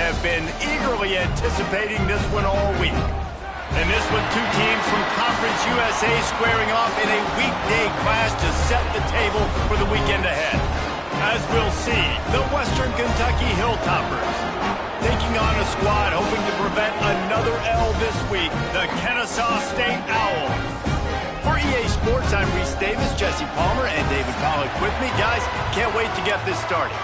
have been eagerly anticipating this one all week. And this one, two teams from Conference USA squaring off in a weekday clash to set the table for the weekend ahead. As we'll see, the Western Kentucky Hilltoppers taking on a squad hoping to prevent another L this week, the Kennesaw State Owls. For EA Sports, I'm Reese Davis, Jesse Palmer, and David Pollock with me. Guys, can't wait to get this started.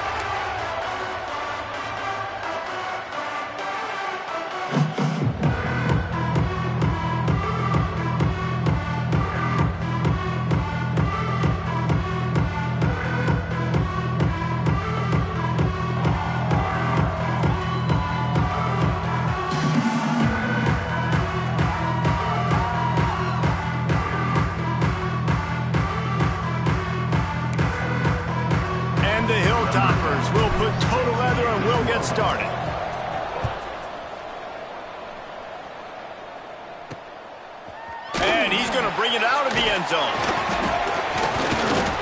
We'll put total leather and we'll get started. And he's going to bring it out of the end zone.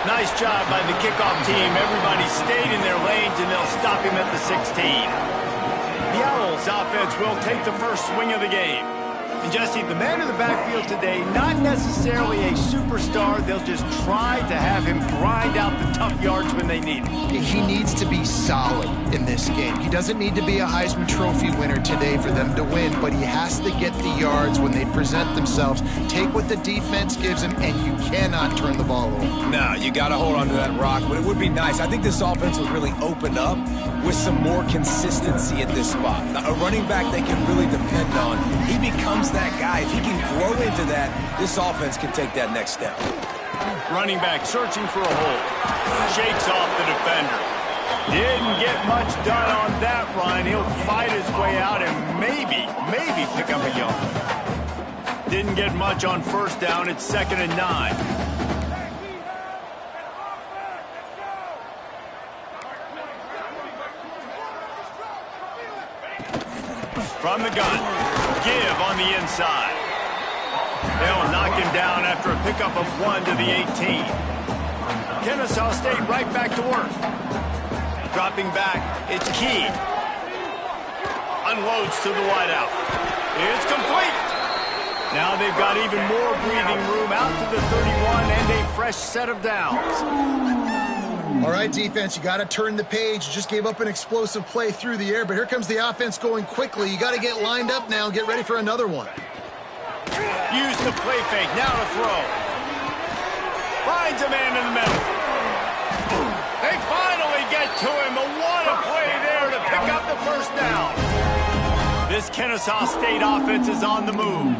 Nice job by the kickoff team. Everybody stayed in their lanes and they'll stop him at the 16. The Owls offense will take the first swing of the game. And Jesse, the man in the backfield today, not necessarily a superstar. They'll just try to have him grind out the tough yards when they need him. He needs to be solid in this game. He doesn't need to be a Heisman Trophy winner today for them to win, but he has to get the yards when they present themselves. Take what the defense gives him, and you cannot turn the ball over. No, you got to hold on to that rock, but it would be nice. I think this offense would really open up with some more consistency at this spot. A running back they can really depend on. He becomes that guy. If he can grow into that, this offense can take that next step. Running back searching for a hole. Shakes off the defender. Didn't get much done on that run. He'll fight his way out and maybe pick up a yard. Didn't get much on first down. It's 2nd and 9. From the gun, give on the inside. They'll knock him down after a pickup of 1 to the 18. Kennesaw State right back to work. Dropping back, it's Key. Unloads to the wideout. It's complete. Now they've got even more breathing room out to the 31 and a fresh set of downs. All right, defense, you got to turn the page. You just gave up an explosive play through the air, but here comes the offense going quickly. You got to get lined up now and get ready for another one. Use the play fake, now to throw. Finds a man in the middle. They finally get to him. What a play there to pick up the first down. This Kennesaw State offense is on the move.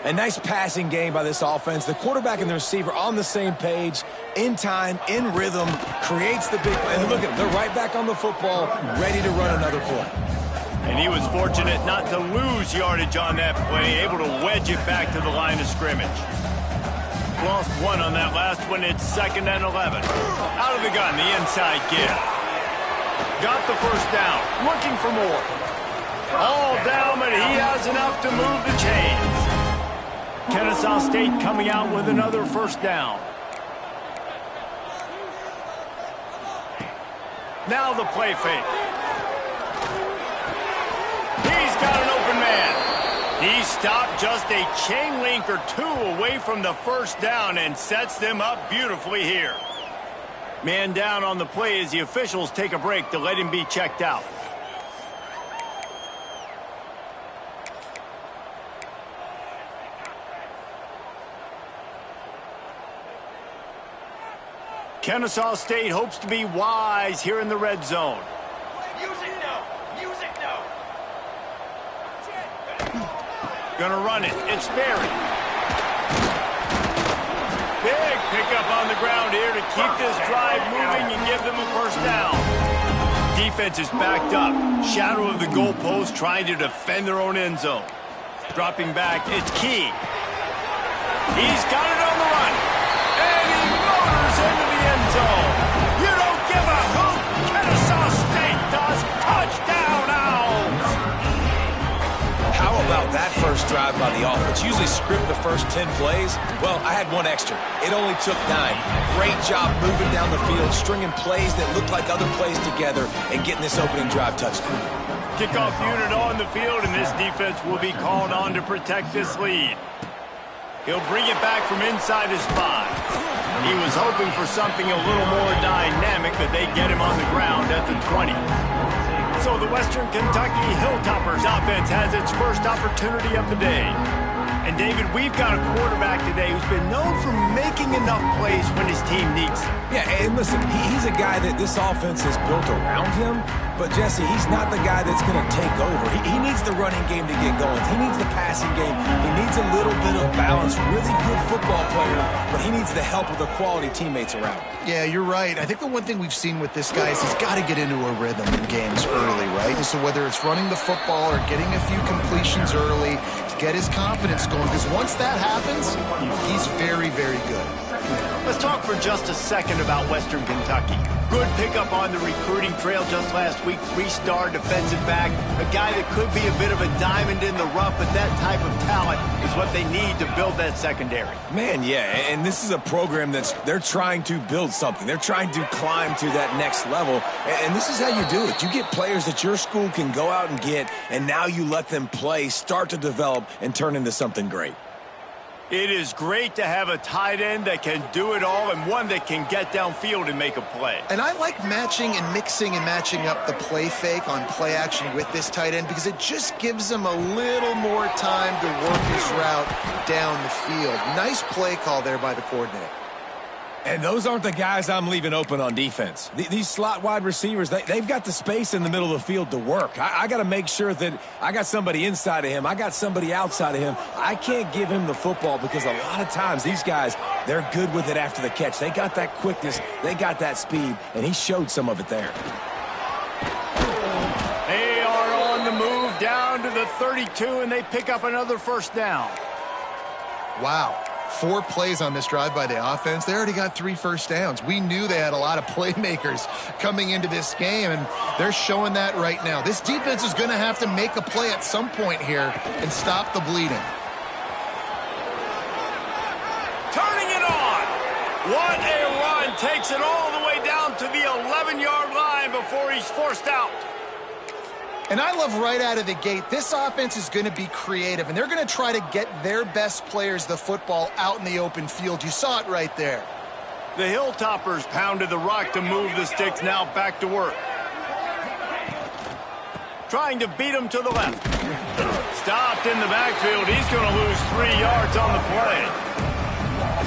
A nice passing game by this offense. The quarterback and the receiver on the same page, in time, in rhythm, creates the big play. And look at them, they're right back on the football, ready to run another play. And he was fortunate not to lose yardage on that play, able to wedge it back to the line of scrimmage. Lost 1 on that last one. It's 2nd and 11. Out of the gun, the inside give. Got the first down, looking for more. All down, but he has enough to move the chains. Kennesaw State coming out with another first down. Now the play fake. He's got an open man. He stopped just a chain link or 2 away from the first down and sets them up beautifully here. Man down on the play as the officials take a break to let him be checked out. Kennesaw State hopes to be wise here in the red zone. Music now! Music now! Gonna run it. It's Barry. Big pickup on the ground here to keep this drive moving and give them a first down. Defense is backed up. Shadow of the goalpost trying to defend their own end zone. Dropping back, it's Key. He's got it on the run. And he motors into the end zone. You don't give a hoot. Kennesaw State does. Touchdown, Owls. How about that first drive by the offense? Usually script the first 10 plays. Well, I had one extra. It only took 9. Great job moving down the field, stringing plays that looked like other plays together, and getting this opening drive touchdown. Kickoff unit on the field, and this defense will be called on to protect this lead. He'll bring it back from inside his 5. He was hoping for something a little more dynamic, but they get him on the ground at the 20. So the Western Kentucky Hilltoppers offense has its first opportunity of the day. And, David, we've got a quarterback today who's been known for making enough plays when his team needs them. Yeah, and listen, he's a guy that this offense is built around him. But, Jesse, he's not the guy that's going to take over. He needs the running game to get going. He needs the passing game. He needs a little bit of balance. Really good football player, but he needs the help of the quality teammates around him. Yeah, you're right. I think the one thing we've seen with this guy is he's got to get into a rhythm in games early, right? So whether it's running the football or getting a few completions early to get his confidence going, because once that happens, he's very, very good. Let's talk for just a second about Western Kentucky. Good pickup on the recruiting trail just last week. 3-star defensive back, a guy that could be a bit of a diamond in the rough, but that type of talent is what they need to build that secondary. Man, yeah, and this is a program they're trying to build something. They're trying to climb to that next level, and this is how you do it. You get players that your school can go out and get, and now you let them play, start to develop, and turn into something great. It is great to have a tight end that can do it all and one that can get downfield and make a play. And I like matching and mixing and matching up the play fake on play action with this tight end because it just gives him a little more time to work his route down the field. Nice play call there by the coordinator. And those aren't the guys I'm leaving open on defense. These slot wide receivers, they've got the space in the middle of the field to work. I got to make sure that I got somebody inside of him. I got somebody outside of him. I can't give him the football because a lot of times these guys, they're good with it after the catch. They got that quickness. They got that speed, and he showed some of it there. They are on the move down to the 32, and they pick up another first down. Wow. 4 plays on this drive by the offense. They already got 3 first downs. We knew they had a lot of playmakers coming into this game, and they're showing that right now. This defense is going to have to make a play at some point here and stop the bleeding. Turning it on. What a run. Takes it all the way down to the 11-yard line before he's forced out. And I love right out of the gate, this offense is going to be creative, and they're going to try to get their best players the football out in the open field. You saw it right there. The Hilltoppers pounded the rock to move the sticks, now back to work. Trying to beat him to the left. Stopped in the backfield. He's going to lose 3 yards on the play.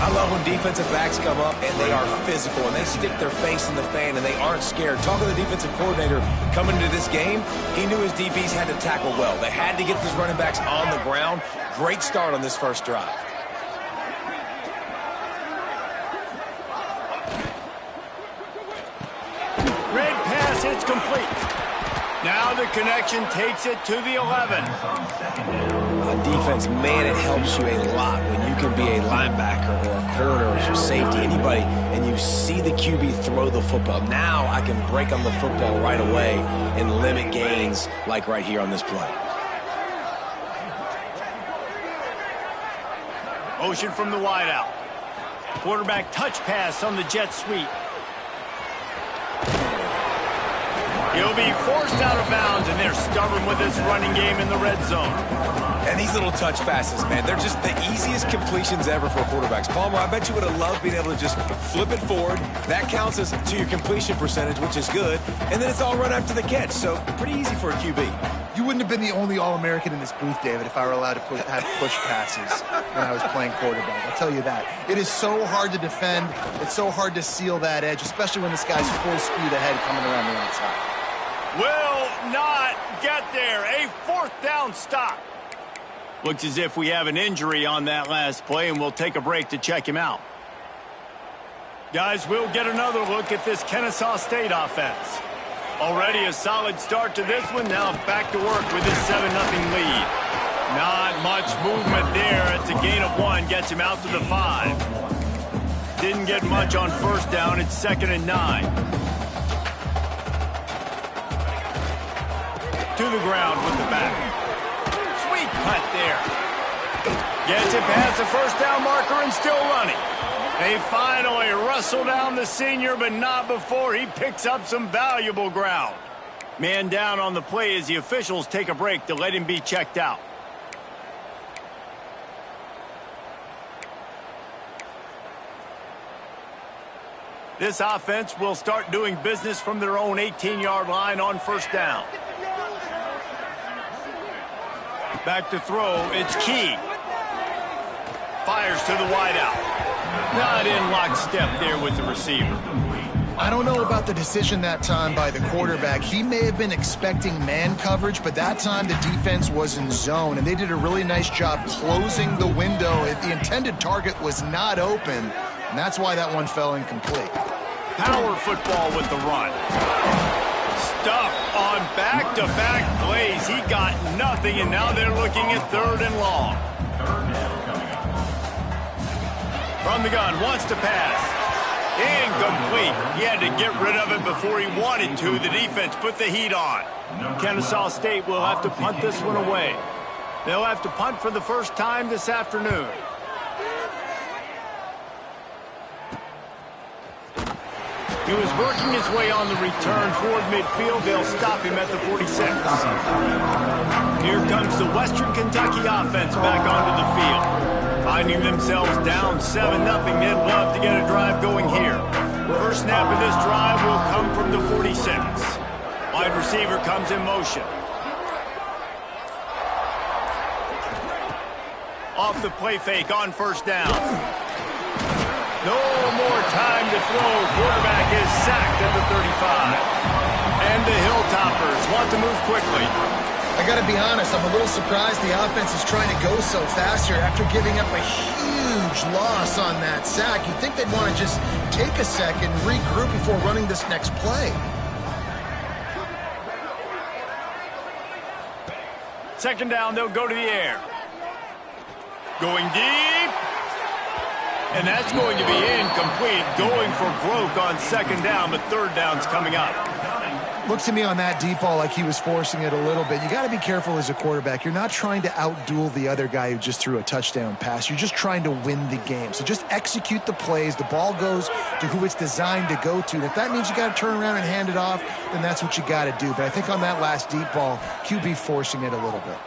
I love when defensive backs come up and they are physical and they stick their face in the fan and they aren't scared. Talking to the defensive coordinator coming into this game, he knew his DBs had to tackle well. They had to get these running backs on the ground. Great start on this first drive. Red pass, it's complete. Now the connection takes it to the 11. On defense, man, it helps you a lot when you can be a linebacker or a corner or safety, anybody, and you see the QB throw the football. Now I can break on the football right away and limit gains like right here on this play. Motion from the wideout. Quarterback touch pass on the jet sweep. He'll be forced out of bounds, and they're stubborn with this running game in the red zone. And these little touch passes, man, they're just the easiest completions ever for quarterbacks. Palmer, I bet you would have loved being able to just flip it forward. That counts as to your completion percentage, which is good. And then it's all run after the catch, so pretty easy for a QB. You wouldn't have been the only All-American in this booth, David, if I were allowed to have push passes when I was playing quarterback. I'll tell you that. It is so hard to defend. It's so hard to seal that edge, especially when this guy's full speed ahead coming around the outside. Will not get there. A 4th down stop. Looks as if we have an injury on that last play, and we'll take a break to check him out. Guys, we'll get another look at this Kennesaw State offense. Already a solid start to this one. Now back to work with this 7-0 lead. Not much movement there. It's a gain of 1. Gets him out to the 5. Didn't get much on first down. It's 2nd and 9. To the ground with the back. Sweet cut there. Gets it past the first down marker and still running. They finally wrestle down the senior, but not before he picks up some valuable ground. Man down on the play as the officials take a break to let him be checked out. This offense will start doing business from their own 18-yard line on first down. Back to throw, it's Key. Fires to the wideout. Not in lockstep there with the receiver. I don't know about the decision that time by the quarterback. He may have been expecting man coverage, but that time the defense was in zone, and they did a really nice job closing the window. The intended target was not open, and that's why that one fell incomplete. Power football with the run. Stuffed on back-to-back plays. He got nothing, and now they're looking at 3rd and long. From the gun, wants to pass. Incomplete. He had to get rid of it before he wanted to. The defense put the heat on. Kennesaw State will have to punt this one away. They'll have to punt for the first time this afternoon. He was working his way on the return toward midfield. They'll stop him at the 46. Here comes the Western Kentucky offense back onto the field. Finding themselves down 7-0, they'd love to get a drive going here. First snap of this drive will come from the 46. Wide receiver comes in motion. Off the play fake on first down. No more time to throw. Quarterback is sacked at the 35. And the Hilltoppers want to move quickly. I got to be honest, I'm a little surprised the offense is trying to go so fast here after giving up a huge loss on that sack. You'd think they'd want to just take a second, regroup before running this next play. Second down, they'll go to the air. Going deep. And that's going to be incomplete. Going for broke on second down, but third down's coming up. Looks to me on that deep ball like he was forcing it a little bit. You got to be careful as a quarterback. You're not trying to outduel the other guy who just threw a touchdown pass. You're just trying to win the game. So just execute the plays. The ball goes to who it's designed to go to. And if that means you got to turn around and hand it off, then that's what you got to do. But I think on that last deep ball, QB forcing it a little bit.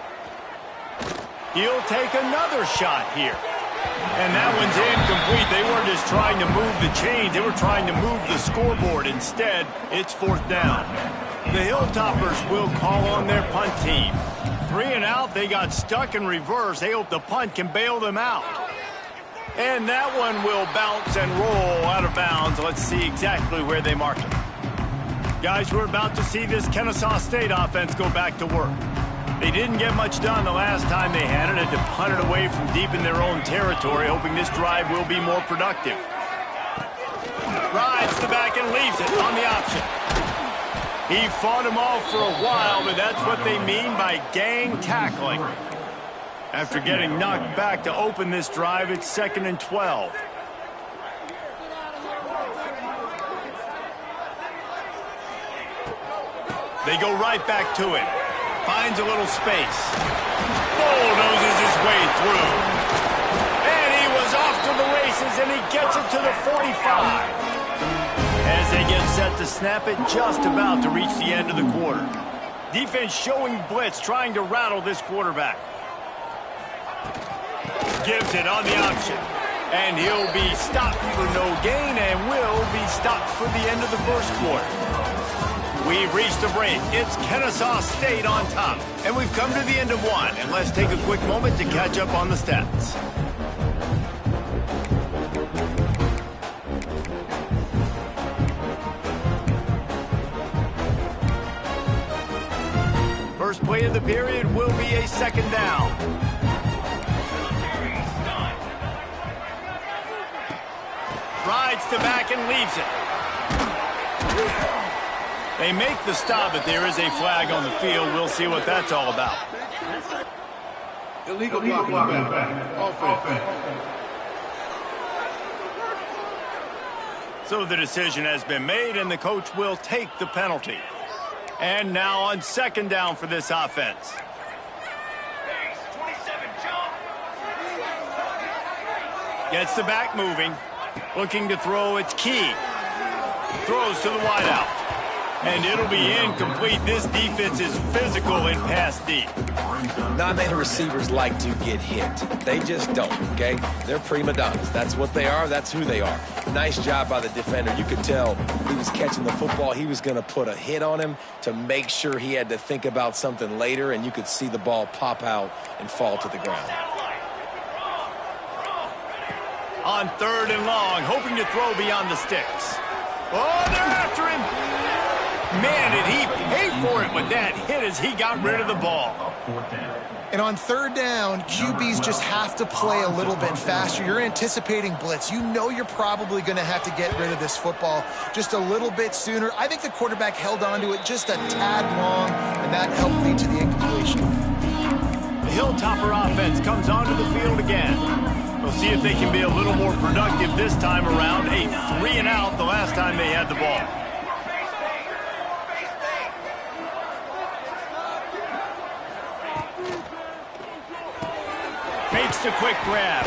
He'll take another shot here. And that one's incomplete. They weren't just trying to move the chains. They were trying to move the scoreboard. Instead, it's fourth down. The Hilltoppers will call on their punt team. 3 and out. They got stuck in reverse. They hope the punt can bail them out. And that one will bounce and roll out of bounds. Let's see exactly where they mark it. Guys, we're about to see this Kennesaw State offense go back to work. They didn't get much done the last time they had it. Had to punt it away from deep in their own territory, hoping this drive will be more productive. Rides the back and leaves it on the option. He fought them off for a while, but that's what they mean by gang tackling. After getting knocked back to open this drive, it's 2nd and 12. They go right back to it. Finds a little space. Bulldozes his way through. And he was off to the races, and he gets it to the 45. As they get set to snap it, just about to reach the end of the quarter. Defense showing blitz, trying to rattle this quarterback. Gives it on the option. And he'll be stopped for no gain and will be stopped for the end of the first quarter. We've reached the break. It's Kennesaw State on top. And we've come to the end of one. And let's take a quick moment to catch up on the stats. First play of the period will be a second down. Rides the back and leaves it. They make the stop, but there is a flag on the field. We'll see what that's all about. Illegal blocking back. Offense. So the decision has been made, and the coach will take the penalty. And now on second down for this offense. Gets the back moving. Looking to throw, it's Key. Throws to the wideout. And it'll be incomplete. This defense is physical and pass deep. Not many receivers like to get hit. They just don't, okay? They're prima donnas. That's what they are. That's who they are. Nice job by the defender. You could tell he was catching the football. He was going to put a hit on him to make sure he had to think about something later, and you could see the ball pop out and fall to the ground. On 3rd and long, hoping to throw beyond the sticks. Oh, they're after him. Man, did he pay for it with that hit as he got rid of the ball. And on 3rd down, QBs just have to play a little bit faster. You're anticipating blitz. You know you're probably going to have to get rid of this football just a little bit sooner. I think the quarterback held on to it just a tad long, and that helped lead to the incompletion. The Hilltopper offense comes onto the field again. We'll see if they can be a little more productive this time around. A 3-and-out the last time they had the ball. Makes the quick grab.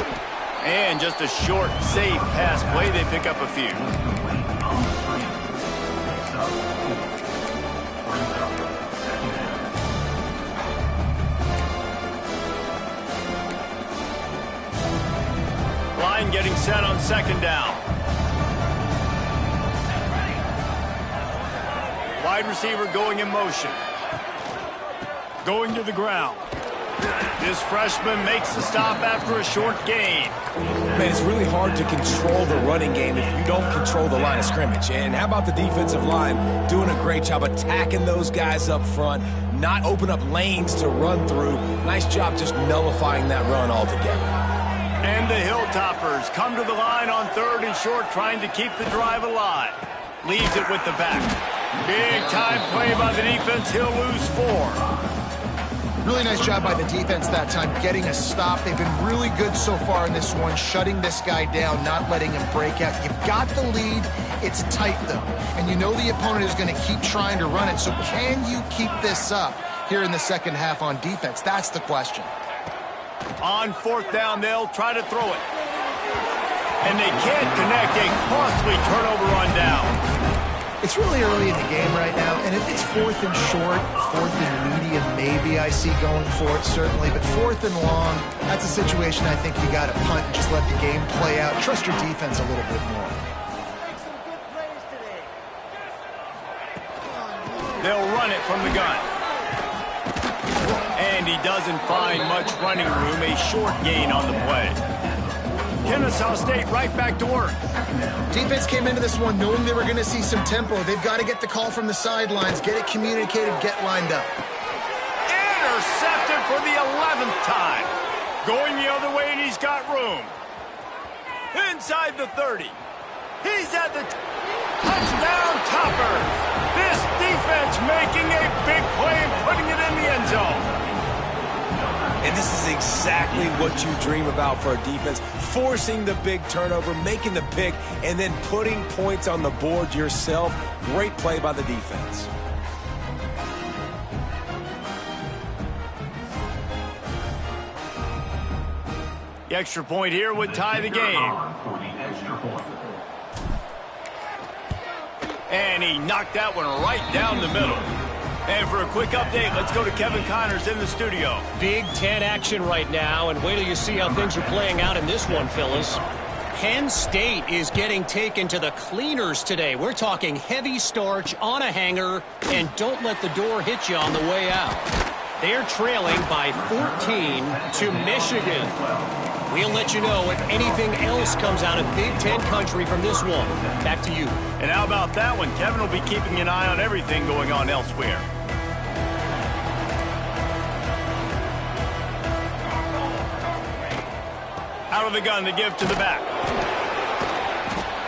And just a short, safe pass play. They pick up a few. Line getting set on 2nd down. Wide receiver going in motion. Going to the ground. This freshman makes the stop after a short gain. Man, it's really hard to control the running game if you don't control the line of scrimmage. And how about the defensive line doing a great job attacking those guys up front, not open up lanes to run through. Nice job just nullifying that run altogether. And the Hilltoppers come to the line on 3rd and short, trying to keep the drive alive. Leaves it with the back. Big time play by the defense. He'll lose 4. Really nice job by the defense that time, getting a stop. They've been really good so far in this one, shutting this guy down, not letting him break out. You've got the lead. It's tight, though. And you know the opponent is going to keep trying to run it. So can you keep this up here in the second half on defense? That's the question. On 4th down, they'll try to throw it. And they can't connect. A costly turnover on down. It's really early in the game right now, and if it's 4th and short, 4th and medium, maybe I see going for it, certainly. But 4th and long, that's a situation I think you got to punt and just let the game play out. Trust your defense a little bit more. They'll run it from the gun. And he doesn't find much running room. A short gain on the play. Kennesaw State right back to work. Defense came into this one knowing they were going to see some tempo. They've got to get the call from the sidelines, get it communicated, get lined up. Intercepted for the 11th time. Going the other way, and he's got room. Inside the 30. He's at the touchdown topper. This defense making a big play and putting it in the end zone. And this is exactly what you dream about for a defense. Forcing the big turnover, making the pick, and then putting points on the board yourself. Great play by the defense. The extra point here would tie the game. And he knocked that one right down the middle. And for a quick update, let's go to Kevin Connors in the studio. Big Ten action right now, and wait till you see how things are playing out in this one, Phyllis. Penn State is getting taken to the cleaners today. We're talking heavy starch on a hanger, and don't let the door hit you on the way out. They're trailing by 14 to Michigan. We'll let you know if anything else comes out of Big Ten country from this one. Back to you. And how about that one? Kevin will be keeping an eye on everything going on elsewhere. Out of the gun to give to the back.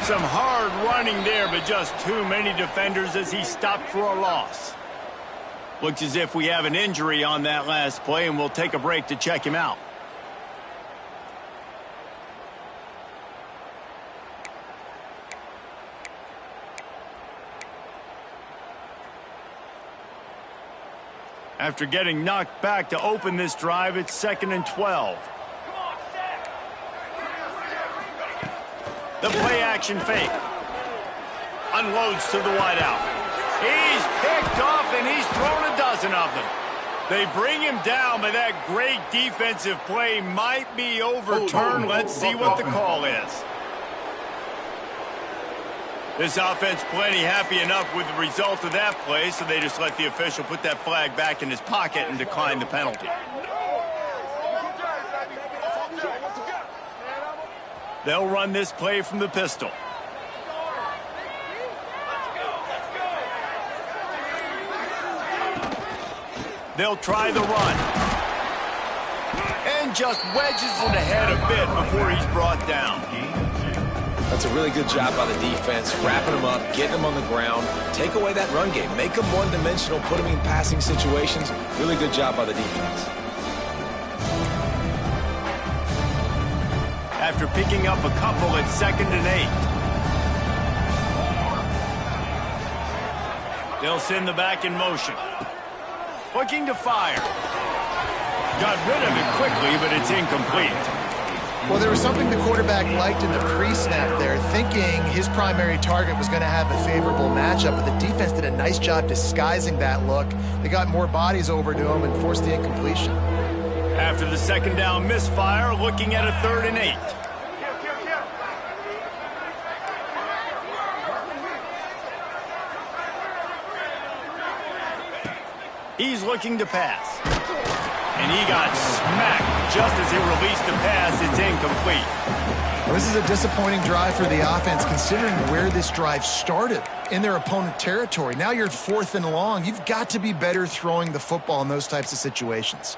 Some hard running there, but just too many defenders as he stopped for a loss. Looks as if we have an injury on that last play, and we'll take a break to check him out. After getting knocked back to open this drive, it's 2nd and 12. The play action fake. Unloads to the wideout. He's picked off, and he's thrown a dozen of them. They bring him down, but that great defensive play might be overturned. Let's see what the call is. This offense plenty happy enough with the result of that play, so they just let the official put that flag back in his pocket and decline the penalty. They'll run this play from the pistol. They'll try the run. And just wedges it ahead a bit before he's brought down. That's a really good job by the defense, wrapping them up, getting them on the ground, take away that run game, make them one-dimensional, put them in passing situations. Really good job by the defense. After picking up a couple at 2nd and 8. They'll send the back in motion. Looking to fire. Got rid of it quickly, but it's incomplete. Well, there was something the quarterback liked in the pre-snap there, thinking his primary target was going to have a favorable matchup, but the defense did a nice job disguising that look. They got more bodies over to him and forced the incompletion. After the 2nd down misfire, looking at a 3rd and 8. He's looking to pass. And he got smacked just as he released the pass. It's incomplete. Well, this is a disappointing drive for the offense, considering where this drive started, in their opponent territory. Now you're at 4th and long. You've got to be better throwing the football in those types of situations.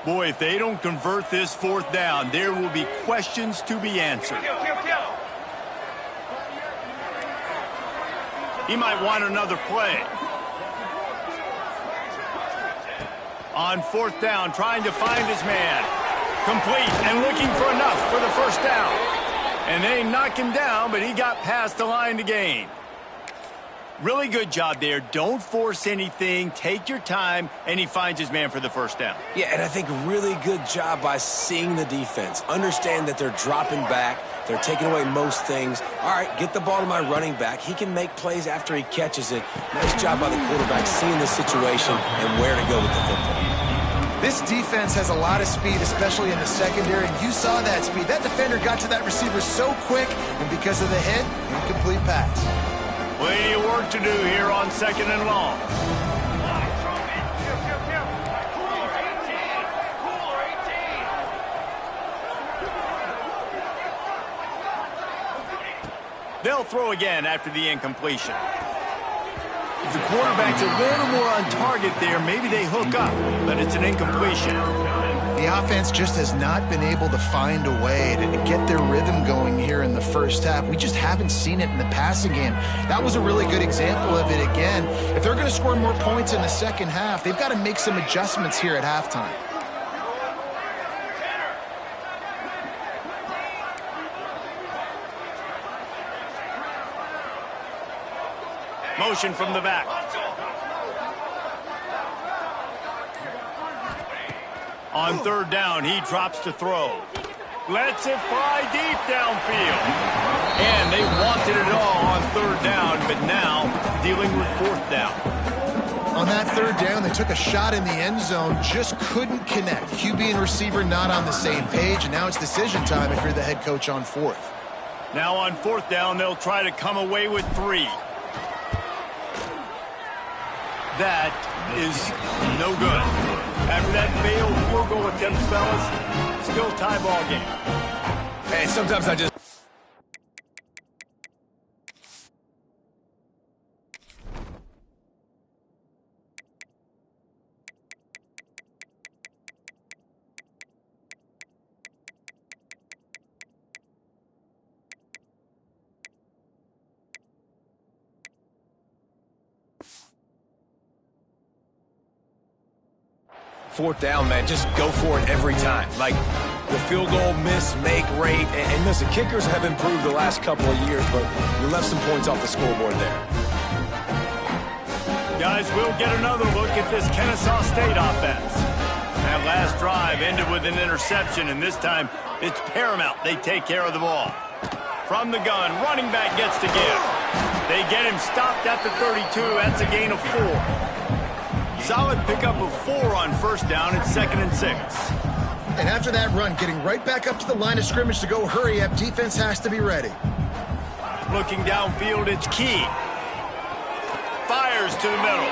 Boy, if they don't convert this 4th down, there will be questions to be answered. He might want another play. On 4th down, trying to find his man. Complete and looking for enough for the 1st down. And they knock him down, but he got past the line to gain. Really good job there. Don't force anything. Take your time, and he finds his man for the 1st down. Yeah, and I think really good job by seeing the defense. Understand that they're dropping back. They're taking away most things. All right, get the ball to my running back. He can make plays after he catches it. Nice job by the quarterback seeing the situation and where to go with the football. This defense has a lot of speed, especially in the secondary, and you saw that speed. That defender got to that receiver so quick, and because of the hit, incomplete pass. Plenty of work to do here on 2nd and long. They'll throw again after the incompletion. If the quarterback's a little more on target there, maybe they hook up, but it's an incompletion. The offense just has not been able to find a way to get their rhythm going here in the 1st half. We just haven't seen it in the passing game. That was a really good example of it again. If they're going to score more points in the 2nd half, they've got to make some adjustments here at halftime. Motion from the back. On 3rd down, he drops to throw. Lets it fly deep downfield. And they wanted it all on 3rd down, but now dealing with 4th down. On that 3rd down, they took a shot in the end zone, just couldn't connect. QB and receiver not on the same page, and now it's decision time if you're the head coach on 4th. Now on 4th down, they'll try to come away with 3. That is no good. After that failed field goal attempt, fellas, still tie ball game. Hey, sometimes I just... Fourth down, man, just go for it every time. Like the field goal miss, make rate, and listen, kickers have improved the last couple of years, but we left some points off the scoreboard there. Guys, we'll get another look at this Kennesaw State offense. That last drive ended with an interception, and this time it's paramount they take care of the ball. From the gun, running back gets to give. They get him stopped at the 32. That's a gain of 4. Solid pickup of 4 on first down. It's 2nd and 6. And after that run, getting right back up to the line of scrimmage to go hurry up, defense has to be ready. Looking downfield, it's Key. Fires to the middle.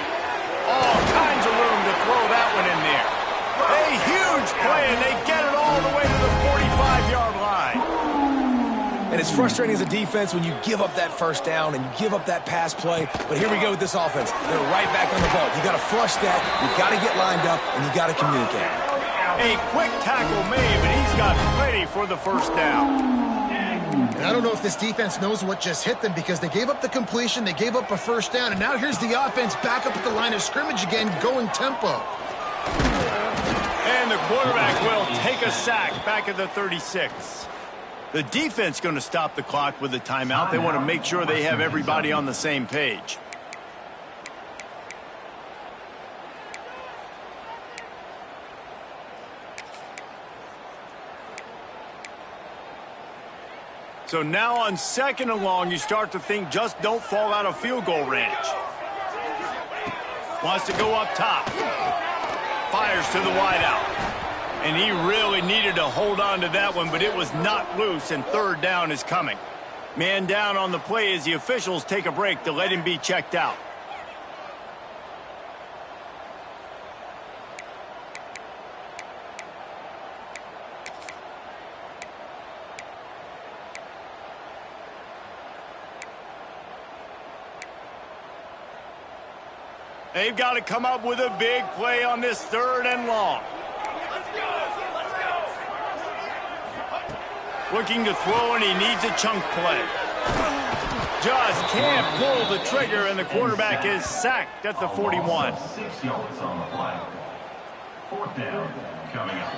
All kinds of room to throw that one in there. A huge play, and they get it all the way to the 45-yard line. And it's frustrating as a defense when you give up that first down and you give up that pass play. But here we go with this offense. They're right back on the ball. You got to flush that. You got to get lined up, and you got to communicate. A quick tackle made, but he's got plenty for the first down. And I don't know if this defense knows what just hit them because they gave up the completion, they gave up a first down, and now here's the offense back up at the line of scrimmage again, going tempo. And the quarterback will take a sack back at the 36. The defense going to stop the clock with a timeout. They want to make sure they have everybody on the same page. So now on 2nd and long, you start to think just don't fall out of field goal range. Wants to go up top. Fires to the wideout. And he really needed to hold on to that one, but it was not loose, and 3rd down is coming. Man down on the play as the officials take a break to let him be checked out. They've got to come up with a big play on this 3rd and long. Looking to throw, and he needs a chunk play. Just can't pull the trigger, and the quarterback is sacked at the 41. 6 yards on the play. 4th down coming up.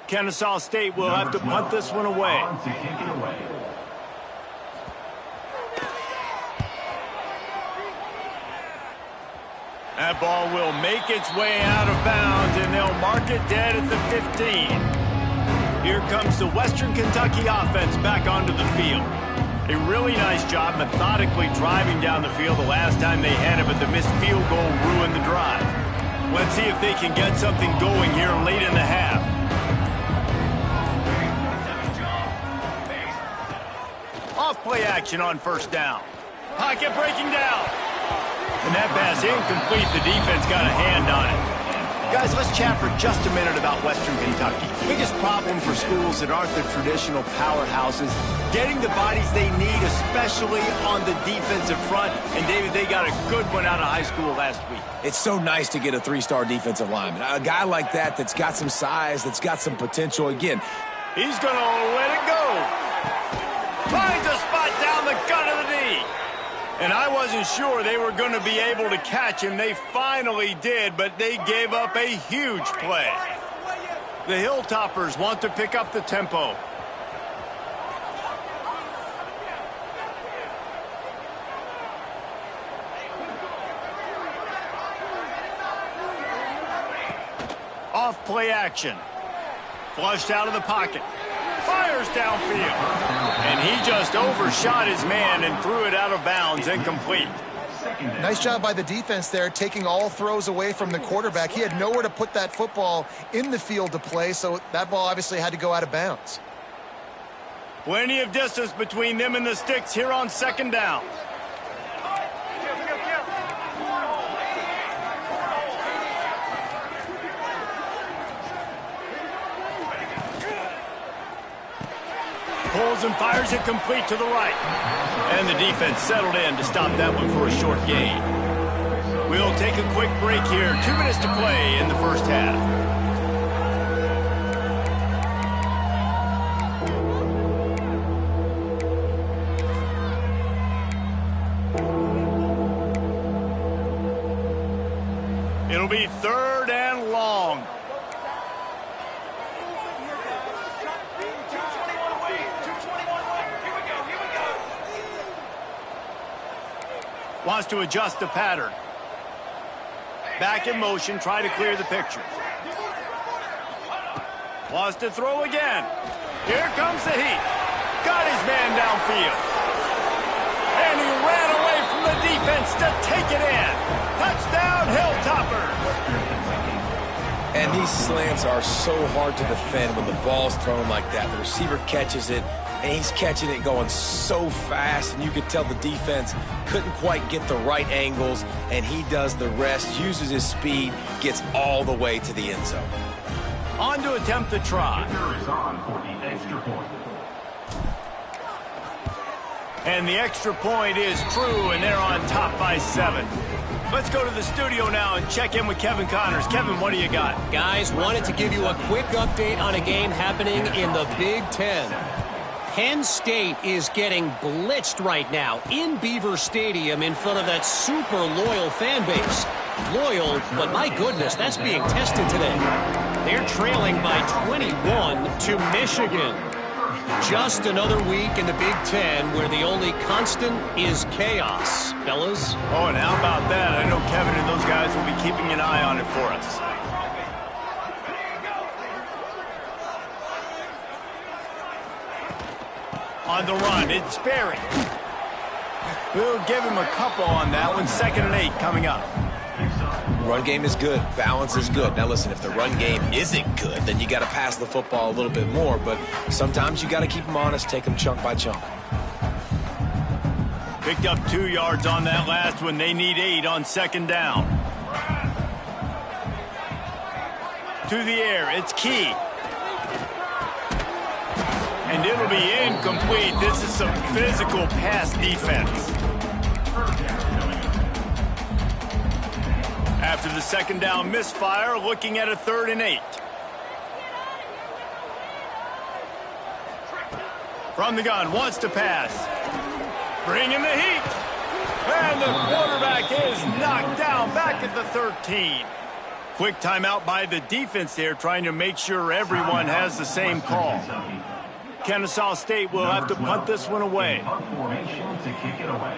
Kennesaw State will have to punt this one away. That ball will make its way out of bounds, and they'll mark it dead at the 15. Here comes the Western Kentucky offense back onto the field. A really nice job methodically driving down the field the last time they had it, but the missed field goal ruined the drive. Let's see if they can get something going here late in the half. Off play action on first down. Pocket breaking down. And that pass incomplete. The defense got a hand on it. Guys, let's chat for just a minute about Western Kentucky. Biggest problem for schools that aren't the traditional powerhouses, getting the bodies they need, especially on the defensive front. And David, they got a good one out of high school last week. It's so nice to get a 3-star defensive lineman. A guy like that's got some size, that's got some potential. Again, he's going to let it go. Finds a spot down the gut of the knee. And I wasn't sure they were going to be able to catch him. They finally did, but they gave up a huge play. The Hilltoppers want to pick up the tempo. Off play action. Flushed out of the pocket. Fires downfield. And he just overshot his man and threw it out of bounds, incomplete. Nice job by the defense there, taking all throws away from the quarterback. He had nowhere to put that football in the field to play, so that ball obviously had to go out of bounds. Plenty of distance between them and the sticks here on 2nd down. Pulls and fires it complete to the right. And the defense settled in to stop that one for a short gain. We'll take a quick break here. 2 minutes to play in the first half. It'll be 3rd and long. Wants to adjust the pattern. Back in motion, try to clear the picture. Wants to throw again. Here comes the heat. Got his man downfield. And he ran away from the defense to take it in. Touchdown, Hilltoppers. And these slants are so hard to defend when the ball's thrown like that. The receiver catches it, and he's catching it going so fast, and you could tell the defense couldn't quite get the right angles, and he does the rest, uses his speed, gets all the way to the end zone. On to attempt the try. Kicker is on for the extra point. And the extra point is true, and they're on top by 7. Let's go to the studio now and check in with Kevin Connors. Kevin, what do you got? Guys, wanted to give you a quick update on a game happening in the Big Ten. Penn State is getting blitzed right now in Beaver Stadium in front of that super loyal fan base. Loyal, but my goodness, that's being tested today. They're trailing by 21 to Michigan. Just another week in the Big Ten where the only constant is chaos, fellas. Oh, and how about that? I know Kevin and those guys will be keeping an eye on it for us. On the run, it's Barry. We'll give him a couple on that one. 2nd and 8 coming up. Run game is good. Balance is good. Now, listen, if the run game isn't good, then you got to pass the football a little bit more. But sometimes you got to keep them honest, take them chunk by chunk. Picked up 2 yards on that last one. They need 8 on 2nd down. To the air, it's Key. And it'll be incomplete. This is some physical pass defense. After the 2nd down misfire, looking at a 3rd and 8. From the gun, wants to pass. Bringing the heat. And the quarterback is knocked down back at the 13. Quick timeout by the defense there, trying to make sure everyone has the same call. Kennesaw State will have to punt this one away. Punt formation to kick it away.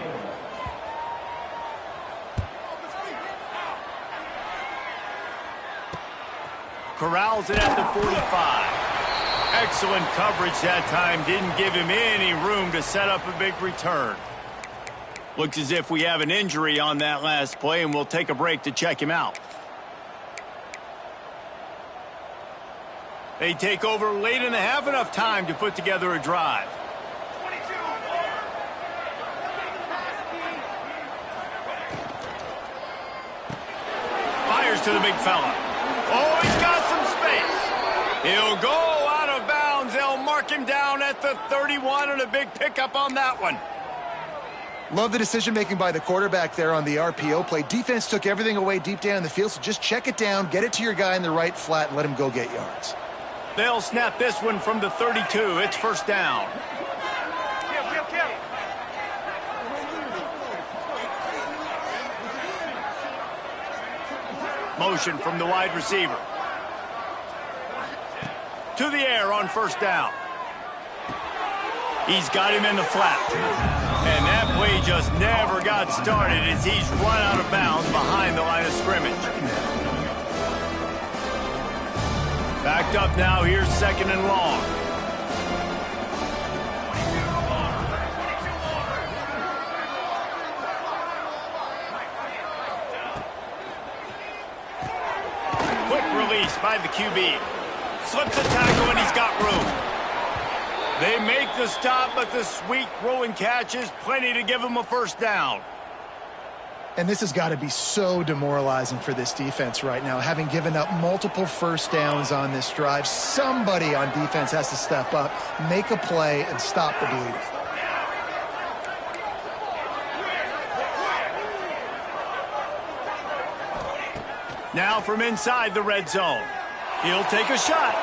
Corrals it at the 45. Excellent coverage that time. Didn't give him any room to set up a big return. Looks as if we have an injury on that last play, and we'll take a break to check him out. They take over late and have enough time to put together a drive. Fires to the big fella. Oh, he's got some space. He'll go out of bounds. They'll mark him down at the 31, and a big pickup on that one. Love the decision-making by the quarterback there on the RPO play. Defense took everything away deep down the field, so just check it down, get it to your guy in the right flat, and let him go get yards. They'll snap this one from the 32. It's 1st down. Motion from the wide receiver. To the air on 1st down. He's got him in the flat. And that play just never got started as he's run out of bounds behind the line of scrimmage. Backed up now, here's 2nd and long. Quick release by the QB. Slips a tackle and he's got room. They make the stop, but the sweet throw and catch is plenty to give him a 1st down. And this has got to be so demoralizing for this defense right now, having given up multiple 1st downs on this drive. Somebody on defense has to step up, make a play, and stop the bleeding. Now from inside the red zone. He'll take a shot.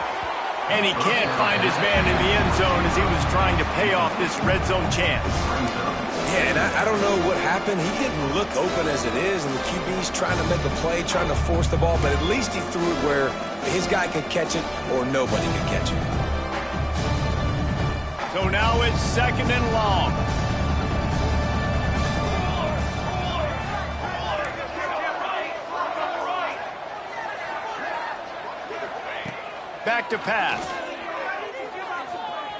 And he can't find his man in the end zone as he was trying to pay off this red zone chance. Yeah, and I don't know what happened. He didn't look open as it is, and the QB's trying to make a play, trying to force the ball, but at least he threw it where his guy could catch it or nobody could catch it. So now it's 2nd and long. Back to pass.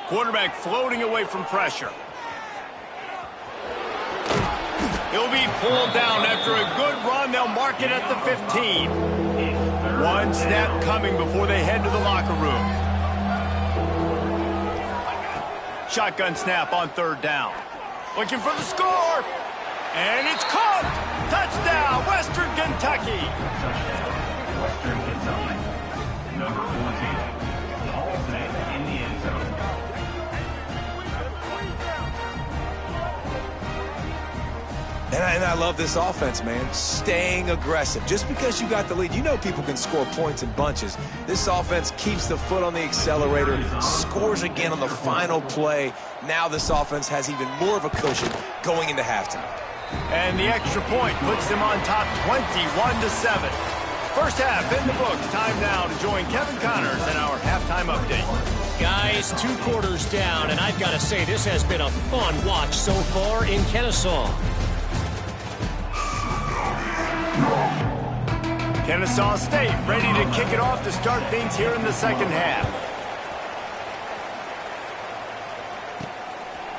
Quarterback floating away from pressure. He'll be pulled down after a good run. They'll mark it at the 15. One snap coming before they head to the locker room. Shotgun snap on third down. Looking for the score. And it's caught. Touchdown, Western Kentucky. Western Kentucky. Number 14. Hall's in the end zone. And I love this offense, man. Staying aggressive. Just because you got the lead, you know people can score points in bunches. This offense keeps the foot on the accelerator, scores again on the final play. Now this offense has even more of a cushion going into halftime. And the extra point puts them on top 21-7. First half in the books. Time now to join Kevin Connors in our halftime update. Guys, 2 quarters down, and I've got to say this has been a fun watch so far in Kennesaw. Kennesaw State ready to kick it off to start things here in the second half.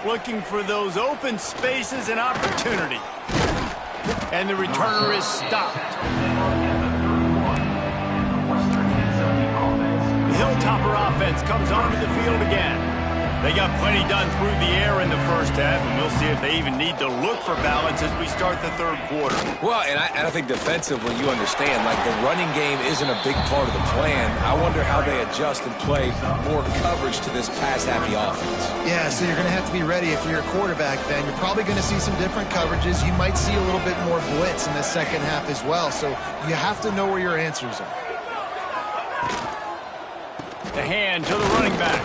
Looking for those open spaces and opportunity. And the returner is stopped. The Hilltopper offense comes onto the field again. They got plenty done through the air in the first half, and we'll see if they even need to look for balance as we start the third quarter. Well, and I think defensively, you understand, like the running game isn't a big part of the plan. I wonder how they adjust and play more coverage to this pass-happy offense. Yeah, so you're going to have to be ready if you're a quarterback, Ben. You're probably going to see some different coverages. You might see a little bit more blitz in the second half as well, so you have to know where your answers are. The hand to the running back.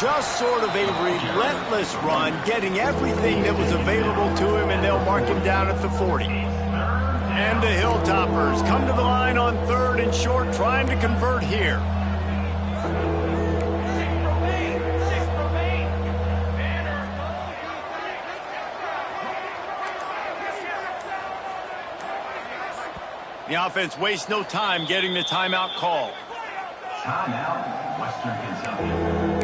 Just sort of a relentless run, getting everything that was available to him, and they'll mark him down at the 40. And the Hilltoppers come to the line on third and short, trying to convert here. The offense wastes no time getting the timeout call. Timeout, Western Kentucky.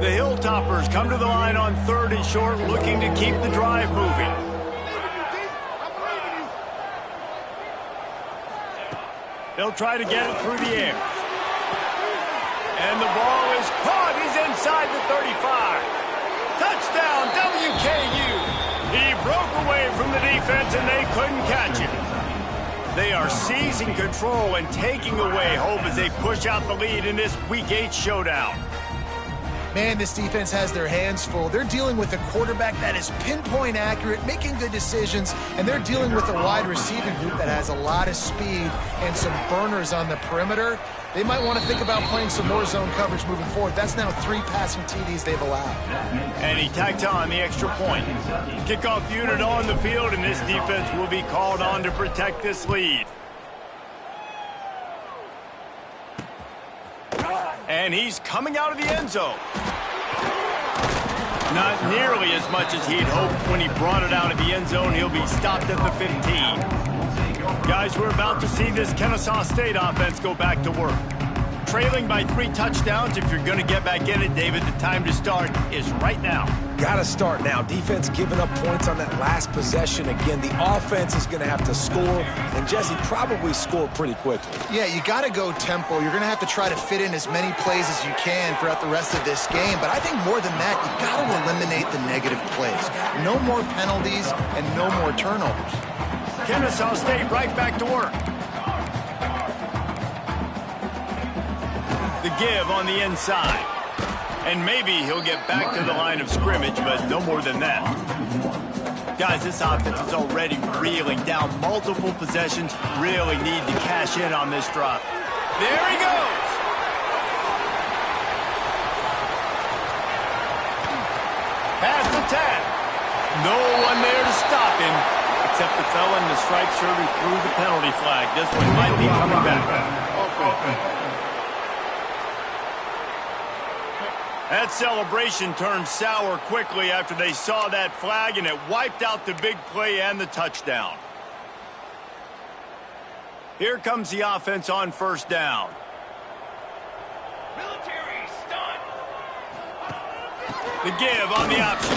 The Hilltoppers come to the line on third and short, looking to keep the drive moving. They'll try to get it through the air. And the ball is caught. He's inside the 35. Touchdown, WKU. He broke away from the defense, and they couldn't catch him. They are seizing control and taking away hope as they push out the lead in this Week 8 showdown. Man, this defense has their hands full. They're dealing with a quarterback that is pinpoint accurate, making good decisions, and they're dealing with a wide receiving group that has a lot of speed and some burners on the perimeter. They might want to think about playing some more zone coverage moving forward. That's now 3 passing TDs they've allowed. And he tacked on the extra point. Kickoff unit on the field, and this defense will be called on to protect this lead. And he's coming out of the end zone. Not nearly as much as he'd hoped when he brought it out of the end zone. He'll be stopped at the 15. Guys, we're about to see this Kennesaw State offense go back to work. Trailing by 3 touchdowns. If you're going to get back in it, David, the time to start is right now. Got to start now. Defense giving up points on that last possession. Again, the offense is going to have to score, and Jesse probably score pretty quickly. Yeah, you got to go tempo. You're going to have to try to fit in as many plays as you can throughout the rest of this game. But I think more than that, you got to eliminate the negative plays. No more penalties and no more turnovers. Kennesaw State right back to work. The give on the inside. And maybe he'll get back to the line of scrimmage, but no more than that. Guys, this offense is already reeling down multiple possessions. Really need to cash in on this drop. There he goes. Pass attack. No one there to stop him, except the fella in the striped shirt who threw the penalty flag. This one might be coming back. That celebration turned sour quickly after they saw that flag, and it wiped out the big play and the touchdown. Here comes the offense on first down. Military stunt. The give on the option.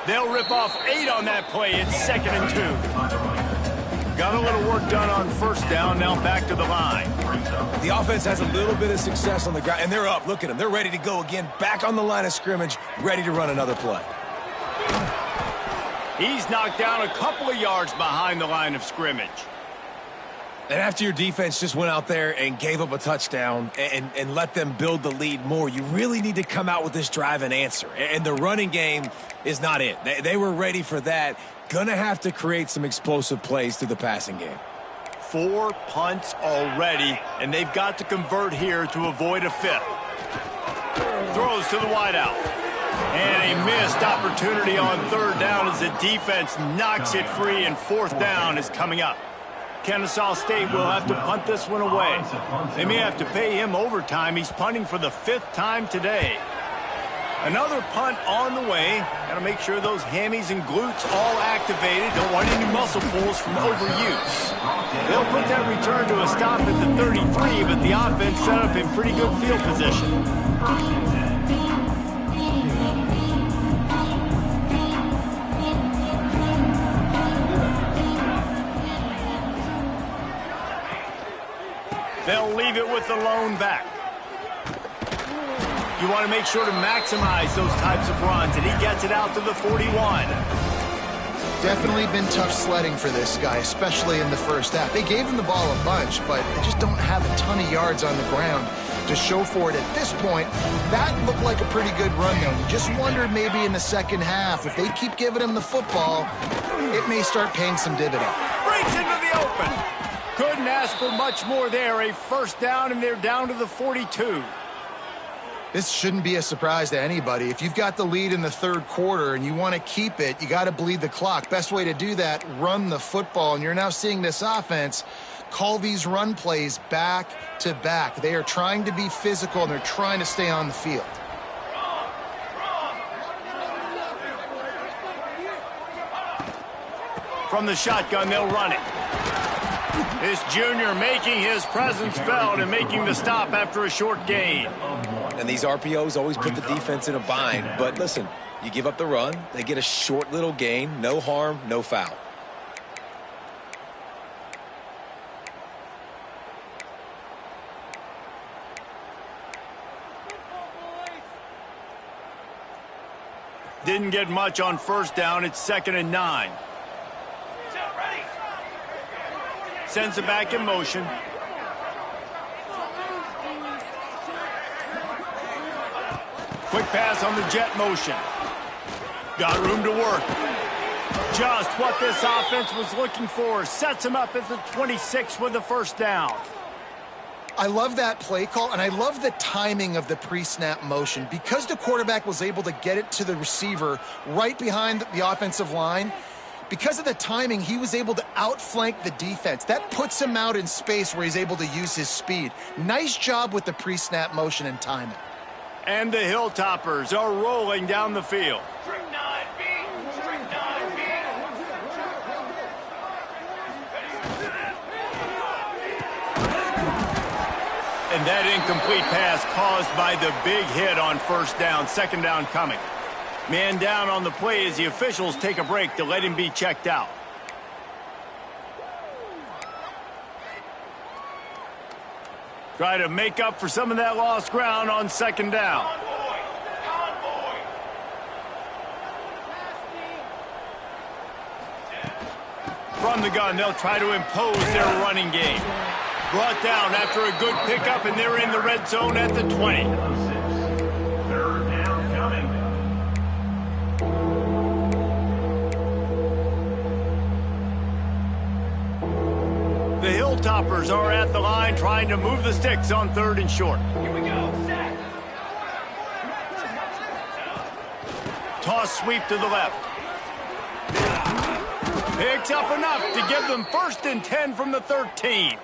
They'll rip off 8 on that play. It's 2nd and 2. Got a little work done on first down. Now back to the line. The offense has a little bit of success on the ground, and they're up. Look at them. They're ready to go again. Back on the line of scrimmage, ready to run another play. He's knocked down a couple of yards behind the line of scrimmage. And after your defense just went out there and gave up a touchdown and let them build the lead more, you really need to come out with this drive and answer. And the running game is not it. They were ready for that. Gonna have to create some explosive plays through the passing game. 4 punts already, and they've got to convert here to avoid a 5th. Throws to the wideout. And a missed opportunity on 3rd down as the defense knocks it free, and 4th down is coming up. Kennesaw State will have to punt this one away. They may have to pay him overtime. He's punting for the 5th time today. Another punt on the way. Got to make sure those hammies and glutes all activated. Don't want any muscle pulls from overuse. They'll put that return to a stop at the 33, but the offense set up in pretty good field position. They'll leave it with the lone back. You want to make sure to maximize those types of runs, and he gets it out to the 41. Definitely been tough sledding for this guy, especially in the first half. They gave him the ball a bunch, but they just don't have a ton of yards on the ground to show for it at this point. That looked like a pretty good run, though. You just wondered maybe in the second half, if they keep giving him the football, it may start paying some dividend. Breaks into the open. Couldn't ask for much more there. A first down, and they're down to the 42. This shouldn't be a surprise to anybody. If you've got the lead in the 3rd quarter and you want to keep it, you got to bleed the clock. Best way to do that, run the football. And you're now seeing this offense call these run plays back to back. They are trying to be physical, and they're trying to stay on the field. From the shotgun, they'll run it. This junior making his presence felt and making the stop after a short gain. And these RPOs always put the defense in a bind. But listen, you give up the run, they get a short little gain, no harm, no foul. Didn't get much on first down. It's 2nd and 9. Sends it back in motion. Quick pass on the jet motion. Got room to work. Just what this offense was looking for. Sets him up at the 26 with the first down. I love that play call, and I love the timing of the pre-snap motion. Because the quarterback was able to get it to the receiver right behind the offensive line, because of the timing, he was able to outflank the defense. That puts him out in space where he's able to use his speed. Nice job with the pre-snap motion and timing. And the Hilltoppers are rolling down the field. And that incomplete pass caused by the big hit on first down. 2nd down coming. Man down on the play as the officials take a break to let him be checked out. Try to make up for some of that lost ground on 2nd down. From the gun, they'll try to impose their running game. Brought down after a good pickup, and they're in the red zone at the 20. 3rd down coming. The Hilltoppers are at the line trying to move the sticks on 3rd and short. Here we go. Set. Toss sweep to the left. Picks up enough to give them 1st and 10 from the 13.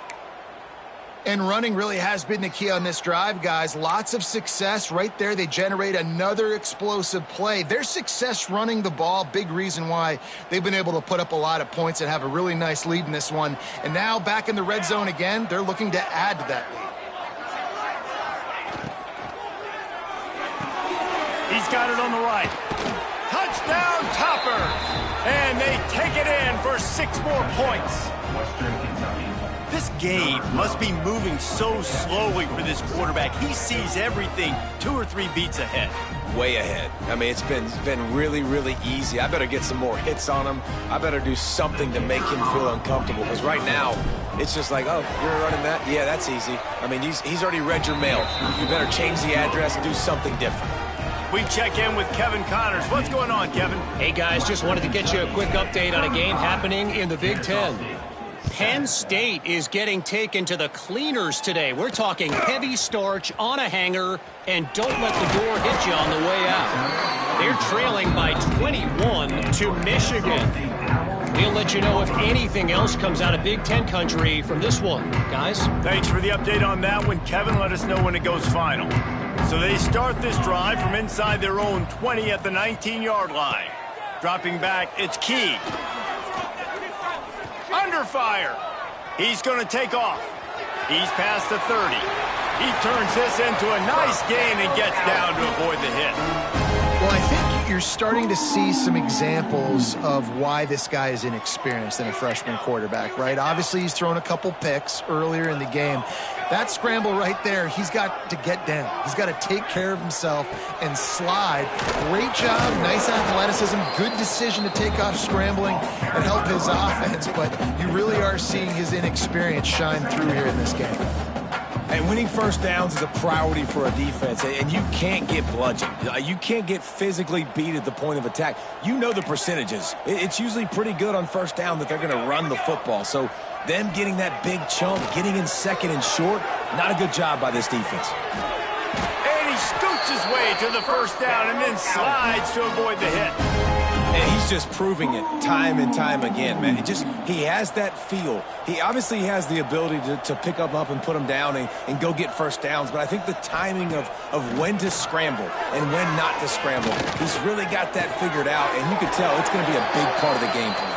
And running really has been the key on this drive, guys. Lots of success right there. They generate another explosive play. Their success running the ball, big reason why they've been able to put up a lot of points and have a really nice lead in this one. And now back in the red zone again, they're looking to add to that lead. He's got it on the right. Touchdown, Toppers! And they take it in for 6 more points. This game must be moving so slowly for this quarterback. He sees everything 2 or 3 beats ahead. Way ahead. I mean, it's been really, really easy. I better get some more hits on him. I better do something to make him feel uncomfortable. Because right now, it's just like, oh, you're running that? Yeah, that's easy. I mean, he's already read your mail. You better change the address and do something different. We check in with Kevin Connors. What's going on, Kevin? Hey, guys, just wanted to get you a quick update on a game happening in the Big Ten. Penn State is getting taken to the cleaners today. We're talking heavy starch on a hanger, and don't let the door hit you on the way out. They're trailing by 21 to Michigan. We'll let you know if anything else comes out of Big Ten country from this one. Guys? Thanks for the update on that one, Kevin. Let us know when it goes final. So they start this drive from inside their own 20 at the 19-yard line. Dropping back, it's Key. Under fire. He's going to take off. He's past the 30. He turns this into a nice gain and gets down to avoid the hit. Well, I think you're starting to see some examples of why this guy is inexperienced in a freshman quarterback, right? Obviously, he's thrown a couple picks earlier in the game. That scramble right there, he's got to get down. He's got to take care of himself and slide. Great job, nice athleticism, good decision to take off scrambling and help his offense, but you really are seeing his inexperience shine through here in this game. And winning first downs is a priority for a defense, and you can't get bludgeoned. You can't get physically beat at the point of attack. You know the percentages. It's usually pretty good on first down that they're going to run the football. So them getting that big chunk, getting in second and short, not a good job by this defense. And he scoots his way to the first down and then slides to avoid the hit. And he's just proving it time and time again, man. He has that feel. He obviously has the ability to pick up and put him down and go get first downs, but I think the timing of when to scramble and when not to scramble, he's really got that figured out, and you can tell it's going to be a big part of the game plan.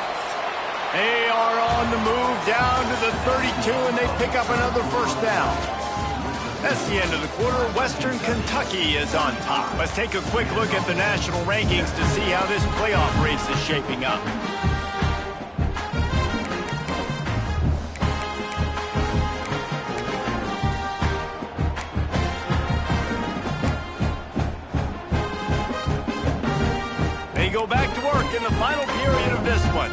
They are on the move down to the 32, and they pick up another first down. That's the end of the quarter. Western Kentucky is on top. Let's take a quick look at the national rankings to see how this playoff race is shaping up. They go back to work in the final period of this one.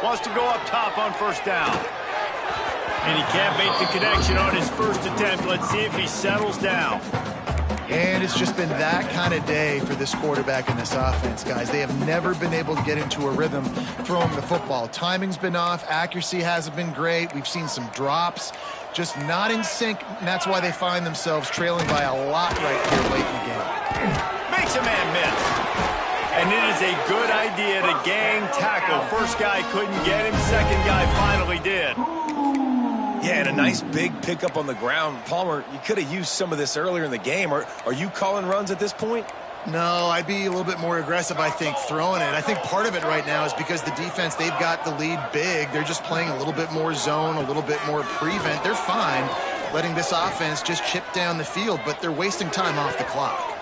Wants to go up top on first down. And he can't make the connection on his first attempt. Let's see if he settles down. And it's just been that kind of day for this quarterback and this offense, guys. They have never been able to get into a rhythm throwing the football. Timing's been off. Accuracy hasn't been great. We've seen some drops. Just not in sync, and that's why they find themselves trailing by a lot right here late in the game. Makes a man miss. And it is a good idea to gang tackle. First guy couldn't get him. Second guy finally did. Yeah, and a nice big pickup on the ground. Palmer, you could have used some of this earlier in the game. Are you calling runs at this point? No, I'd be a little bit more aggressive, I think, throwing it. I think part of it right now is because the defense, they've got the lead big. They're just playing a little bit more zone, a little bit more prevent. They're fine letting this offense just chip down the field, but they're wasting time off the clock.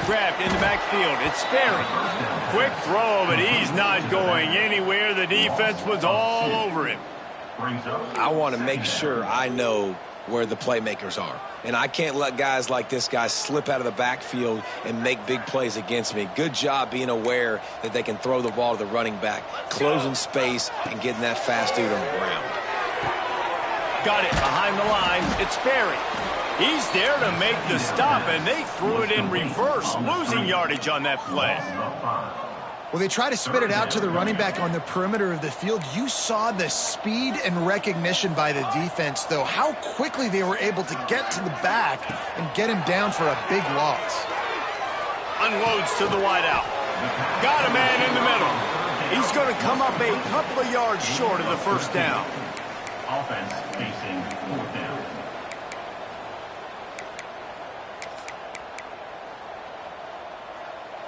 Grabbed in the backfield. It's Sperry. Quick throw, but he's not going anywhere. The defense was all over him. I want to make sure I know where the playmakers are. And I can't let guys like this guy slip out of the backfield and make big plays against me. Good job being aware that they can throw the ball to the running back, closing space, and getting that fast dude on the ground. Got it behind the line. It's Sperry. He's there to make the stop, and they threw it in reverse, losing yardage on that play. Well, they try to spit it out to the running back on the perimeter of the field. You saw the speed and recognition by the defense, though, how quickly they were able to get to the back and get him down for a big loss. Unloads to the wideout. Got a man in the middle. He's going to come up a couple of yards short of the first down. Offense facing 4th down.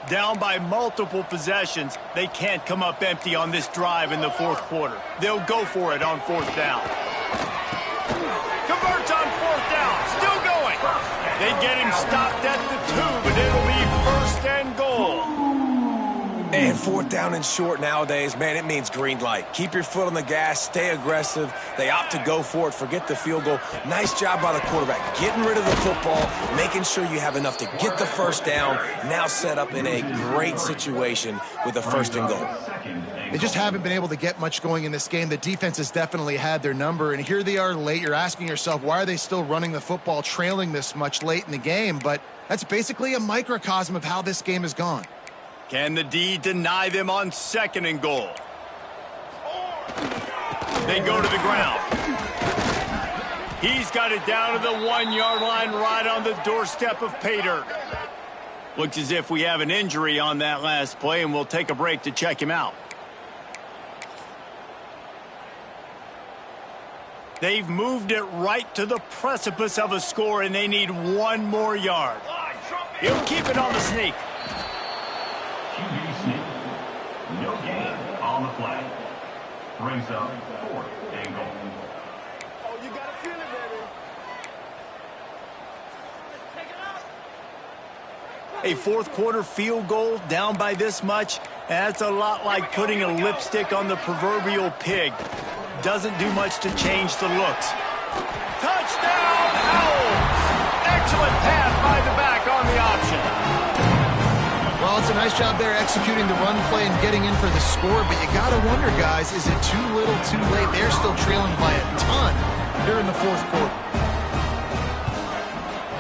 Down by multiple possessions, they can't come up empty on this drive in the 4th quarter. They'll go for it on 4th down. Converts on 4th down, still going. They get him stopped at the 2, but it'll be 1st and goal. And 4th down and short nowadays, man, it means green light. Keep your foot on the gas, stay aggressive. They opt to go for it, forget the field goal. Nice job by the quarterback, getting rid of the football, making sure you have enough to get the first down. Now set up in a great situation with a 1st and goal. They just haven't been able to get much going in this game. The defense has definitely had their number, and here they are late. You're asking yourself, why are they still running the football, trailing this much late in the game? But that's basically a microcosm of how this game has gone. Can the D deny them on 2nd and goal? They go to the ground. He's got it down to the 1-yard line right on the doorstep of pay dirt. Looks as if we have an injury on that last play, and we'll take a break to check him out. They've moved it right to the precipice of a score, and they need 1 more yard. He'll keep it on the sneak. QB sneak. No gain on the play. Brings up 4th and goal. Oh, you got to feel it, baby. A 4th quarter field goal down by this much, that's a lot like putting a lipstick on the proverbial pig. Doesn't do much to change the looks. Touchdown, Owls! Excellent pass by the back on the option. Well, it's a nice job there executing the run play and getting in for the score, but you got to wonder, guys, is it too little, too late? They're still trailing by a ton here in the 4th quarter.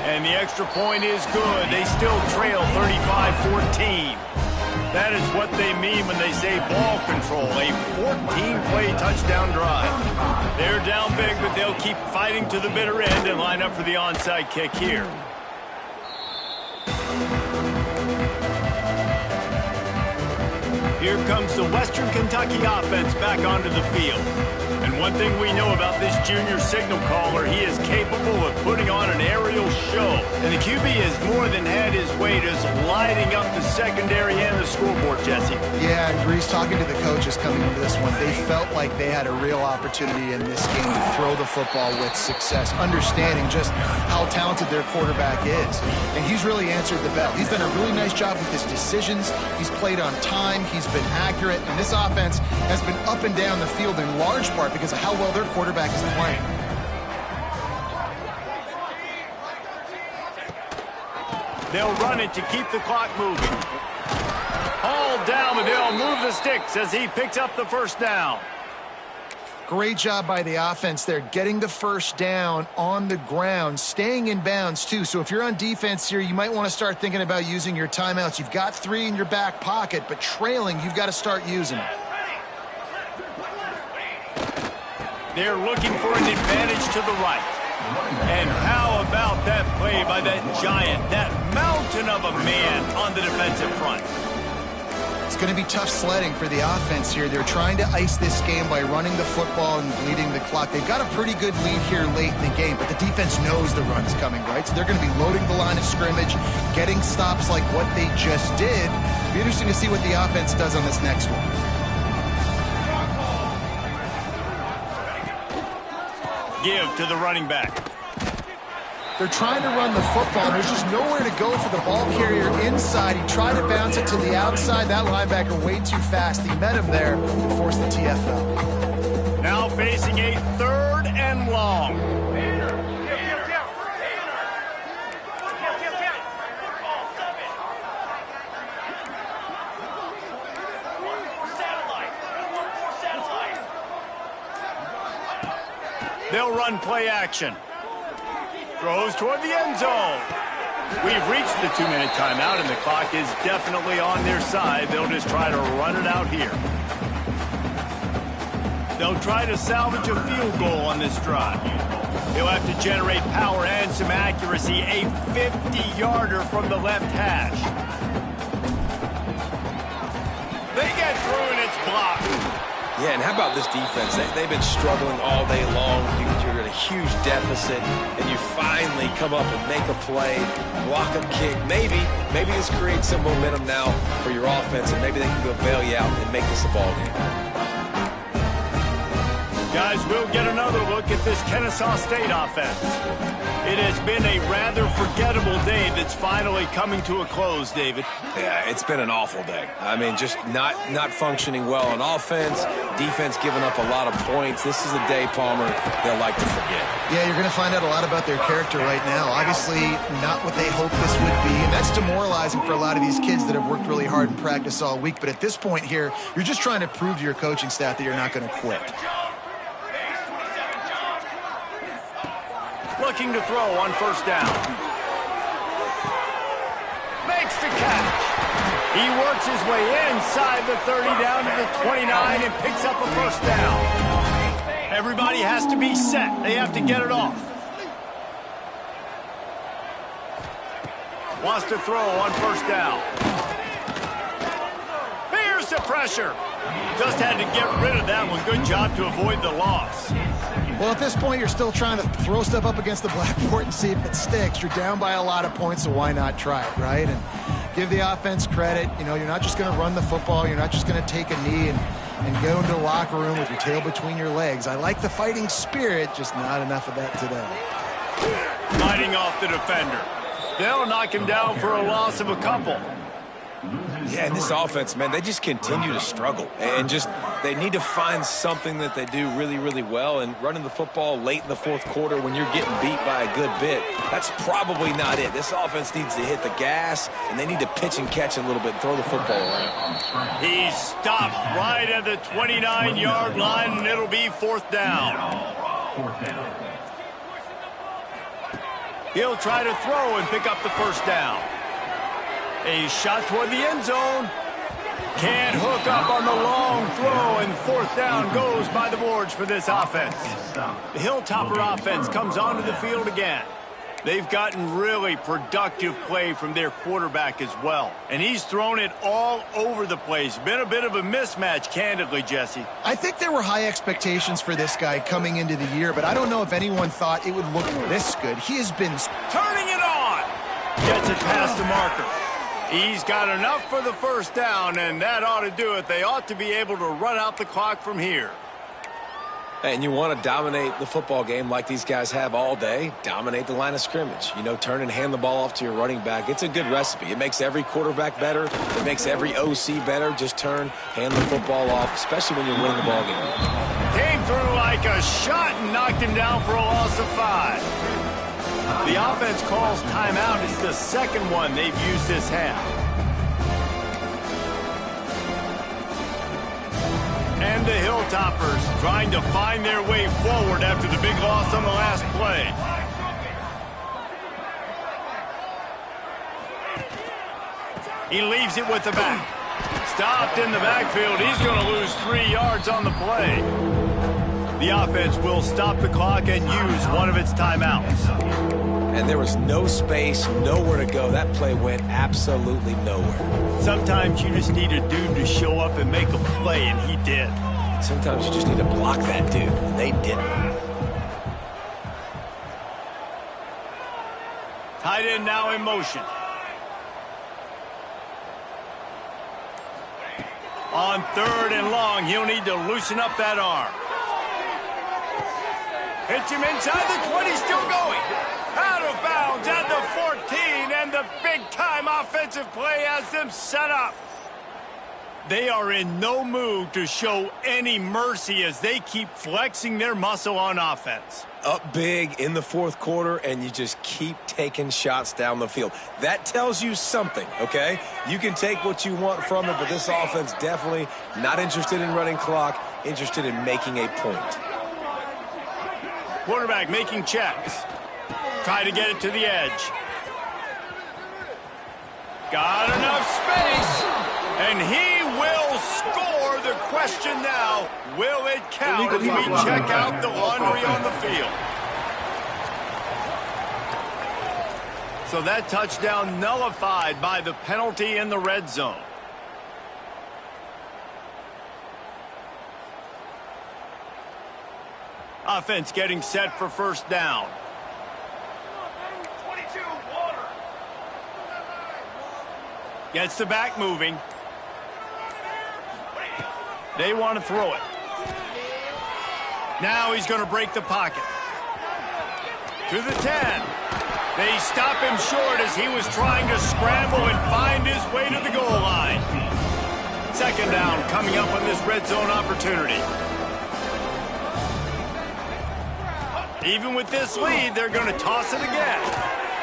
And the extra point is good. They still trail 35-14. That is what they mean when they say ball control, a 14-play touchdown drive. They're down big, but they'll keep fighting to the bitter end and line up for the onside kick here. Here comes the Western Kentucky offense back onto the field. And one thing we know about this junior signal caller, he is capable of putting on an aerial show. And the QB has more than had his way just lighting up the secondary and the scoreboard, Jesse. Yeah, and Grease, talking to the coaches coming into this one, they felt like they had a real opportunity in this game to throw the football with success, understanding just how talented their quarterback is. And he's really answered the bell. He's done a really nice job with his decisions. He's played on time. He's been accurate. And this offense has been up and down the field in large part because of how well their quarterback is playing. They'll run it to keep the clock moving. Hauled down, but they'll move the sticks as he picks up the first down. Great job by the offense there, getting the first down on the ground, staying in bounds too. So if you're on defense here, you might want to start thinking about using your timeouts. You've got 3 in your back pocket, but trailing, you've got to start using them. They're looking for an advantage to the right. And how about that play by that giant, that mountain of a man on the defensive front? It's going to be tough sledding for the offense here. They're trying to ice this game by running the football and bleeding the clock. They've got a pretty good lead here late in the game, but the defense knows the run's coming, right? So they're going to be loading the line of scrimmage, getting stops like what they just did. It'll be interesting to see what the offense does on this next one. Give to the running back. They're trying to run the football. There's just nowhere to go for the ball carrier inside. He tried to bounce it to the outside. That linebacker way too fast. He met him there and forced the TFL. Now facing a 3rd and long. They'll run play action. Throws toward the end zone. We've reached the 2-minute timeout, and the clock is definitely on their side. They'll just try to run it out here. They'll try to salvage a field goal on this drive. They'll have to generate power and some accuracy. A 50-yarder from the left hash. They get through, and it's blocked. Yeah, and how about this defense? They've been struggling all day long. You're at a huge deficit, and you finally come up and make a play, block a kick. Maybe this creates some momentum now for your offense, and maybe they can go bail you out and make this a ball game. Guys, we'll get another look at this Kennesaw State offense. It has been a rather forgettable day that's finally coming to a close, David. Yeah, it's been an awful day. I mean, just not functioning well on offense, defense giving up a lot of points. This is a day, Palmer, they'll like to forget. Yeah, you're going to find out a lot about their character right now. Obviously, not what they hoped this would be, and that's demoralizing for a lot of these kids that have worked really hard in practice all week. But at this point here, you're just trying to prove to your coaching staff that you're not going to quit. Looking to throw on first down. Makes the catch. He works his way inside the 30 down to the 29 and picks up a first down. Everybody has to be set. They have to get it off. Wants to throw on first down. Here's the pressure. Just had to get rid of that one. Good job to avoid the loss. Well, at this point, you're still trying to throw stuff up against the blackboard and see if it sticks. You're down by a lot of points, so why not try it, right? And give the offense credit. You know, you're not just going to run the football. You're not just going to take a knee and go into the locker room with your tail between your legs. I like the fighting spirit, just not enough of that today. Fighting off the defender. They'll knock him down for a loss of a couple. Yeah, and this offense, man, they just continue to struggle. And just, they need to find something that they do really, really well. And running the football late in the fourth quarter when you're getting beat by a good bit, that's probably not it. This offense needs to hit the gas, and they need to pitch and catch a little bit and throw the football around. He's stopped right at the 29-yard line, and it'll be fourth down. He'll try to throw and pick up the first down. A shot toward the end zone. Can't hook up on the long throw, and fourth down goes by the boards for this offense. The Hilltopper offense comes onto the field again. They've gotten really productive play from their quarterback as well. And he's thrown it all over the place. Been a bit of a mismatch, candidly, Jesse. I think there were high expectations for this guy coming into the year, but I don't know if anyone thought it would look this good. He has been turning it on. Gets it past the marker. He's got enough for the first down, and that ought to do it. They ought to be able to run out the clock from here. And you want to dominate the football game like these guys have all day. Dominate the line of scrimmage. You know, turn and hand the ball off to your running back. It's a good recipe. It makes every quarterback better. It makes every OC better. Just turn, hand the football off, especially when you're winning the ball game. Came through like a shot and knocked him down for a loss of 5. The offense calls timeout. It's the second one they've used this half. And the Hilltoppers trying to find their way forward after the big loss on the last play. He leaves it with the back. Stopped in the backfield. He's going to lose 3 yards on the play. The offense will stop the clock and use one of its timeouts. And there was no space, nowhere to go. That play went absolutely nowhere. Sometimes you just need a dude to show up and make a play, and he did. Sometimes you just need to block that dude, and they didn't. Tight end now in motion. On third and long, he'll need to loosen up that arm. Hits him inside the 20, still going. Out of bounds at the 14, and the big-time offensive play has them set up. They are in no mood to show any mercy as they keep flexing their muscle on offense. Up big in the fourth quarter, and you just keep taking shots down the field. That tells you something, okay? You can take what you want from it, but this offense definitely not interested in running clock, interested in making a point. Quarterback making checks. Try to get it to the edge. Got enough space, and he will score. The question now, will it count as we check out the laundry on the field? So that touchdown nullified by the penalty in the red zone. offense getting set for first down. 22, water. Gets the back moving. They want to throw it. Now he's going to break the pocket. To the 10. They stop him short as he was trying to scramble and find his way to the goal line. Second down coming up on this red zone opportunity. Even with this lead, they're going to toss it again.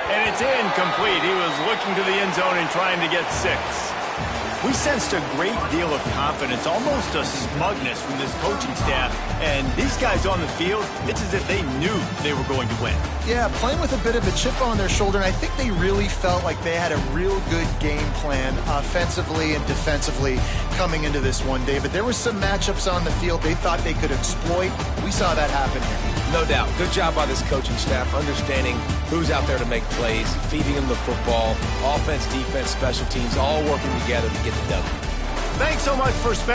And it's incomplete. He was looking to the end zone and trying to get 6. We sensed a great deal of confidence, almost a smugness from this coaching staff. And these guys on the field, it's as if they knew they were going to win. Yeah, playing with a bit of a chip on their shoulder, and I think they really felt like they had a real good game plan offensively and defensively coming into this one, David. There were some matchups on the field they thought they could exploit. We saw that happen here. No doubt. Good job by this coaching staff, understanding who's out there to make plays, feeding them the football, offense, defense, special teams, all working together to get the W. Thanks so much for spending